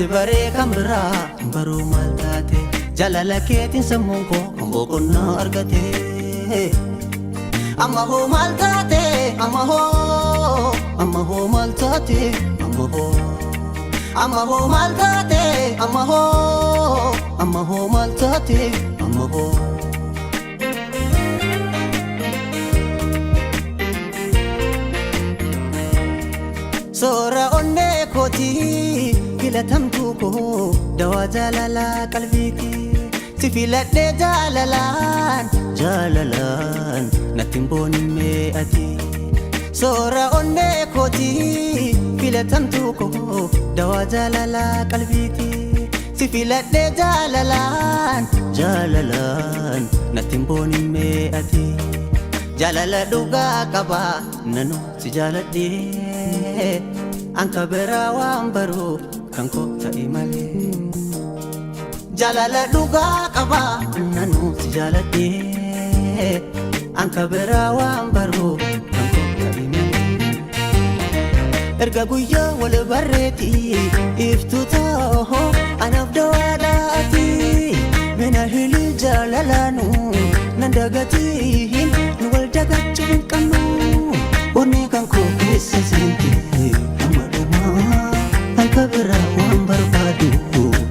Ansi baree kan biraa baruu maal taate jaalala keetiin sammuun koo boqonnaa argate. Amma hoo maal taate amma hoo maal taate amma hoo maal taate amma hoo maal taate amma hoo. Soora onnee kootii filatamtuu koo dawaa jaalalaa qalbiitii si filadhee jaalalaan nattiin boonimee ati. Soora onnee kootii filatamtuu koo dawaa jaalalaa qalbiitii si filadhee jaalalaan nattiin boonimee ati. Jaalala dhugaa qaba nanu si jaaladhee anka biraa waan baruu kan koo ta'e malee. Jaalala dhugaa qaba nanu si jaaladhee anka biraa waan baruu kan koo ta'e malee. Erga guyyaa wal barreetii iftuu ta'oo anaaf dawaadhaati mina hilii jaalalaanu nan dagatiin nu wal dagachuun qabnu onnee kan koo keessa seentee amma dhumaa anka biraa waan barbaadu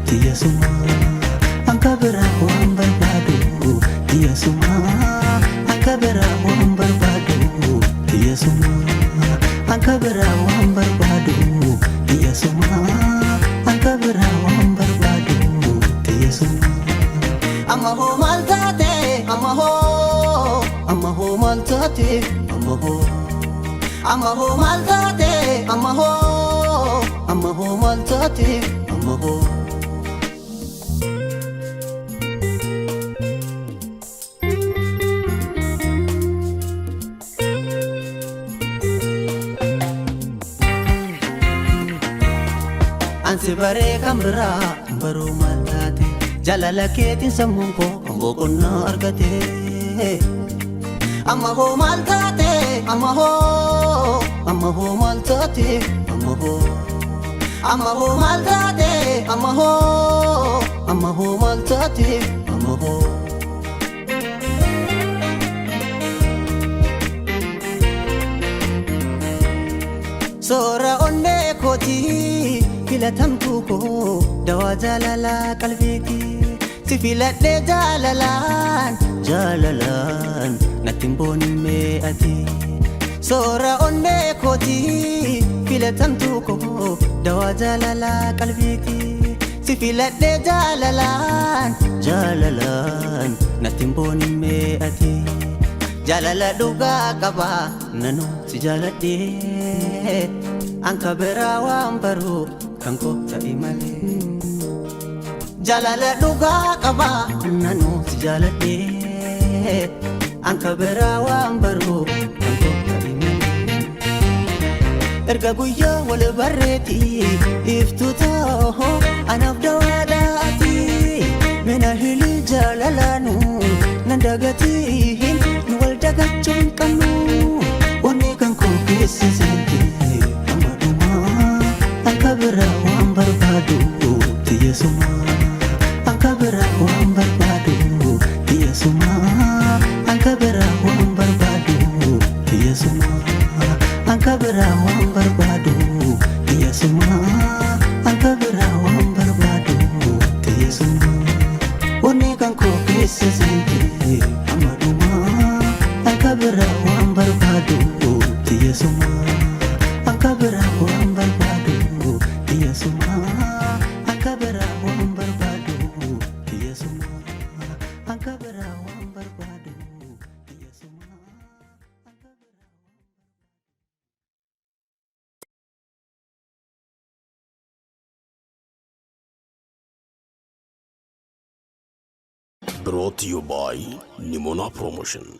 tiyyasuma anka biraa waan barbaadu tiyyasuma anka biraa waan barbaadu tiyyasuma anka biraa waan barbaadu tiyyasuma anka biraa waan barbaadu tiyyasuma. Amma hoo maal taate amma hoo maal taate amma hoo maal taate amma hoo maal taate amma hoo. Ansi baree kan biraa baruu maal taate jaalala keetiin sammuun koo boqonnaa argate. Amma hoo maal taate amma hoo maal taate amma hoo maal taate amma hoo maal taate amma hoo. Soora onnee kootii filatamtuu koo dawaa jaalalaa qalbiitii si filadhee jaalalaan nattiin boonimee ati. Soora onnee kootii filatamtuu koo dawaa jaalalaa qalbiitii si filadhee jaalalaan nattiin boonimee ati. Jaalala dhugaa qaba nanu si jaaladhee anka biraa waan baruu kan koo ta'e malee. Jaalala dhugaa qaba nanu si jaaladhee anka biraa waan baruu kan koo ta'e malee. Erga guyyaa wal barreetii iftuu ta'oo anaaf dawaadhaati mina hilii jaalalaanu nan dagatiin nu wal dagachuun qabnu onnee kan koo keessa seentee amma dhumaa anka biraa waan barbaadu tiyyasuma anka biraa waan barbaadu tiyyasuma anka biraa waan barbaadu tiyyasuma anka biraa waan barbaadu tiyyasuma anka biraa waan barbaadu tiyyasuma onnee kan koo keessa seentee amma dhumaa anka biraa waan barbaadu tiyyasuma anka biraa waan barbaadu tiyyasuma anka biraa waan barbaadu tiyyasuma anka biraa waan barbaadu tiyyasuma. Brought to you by Nimona Promotion.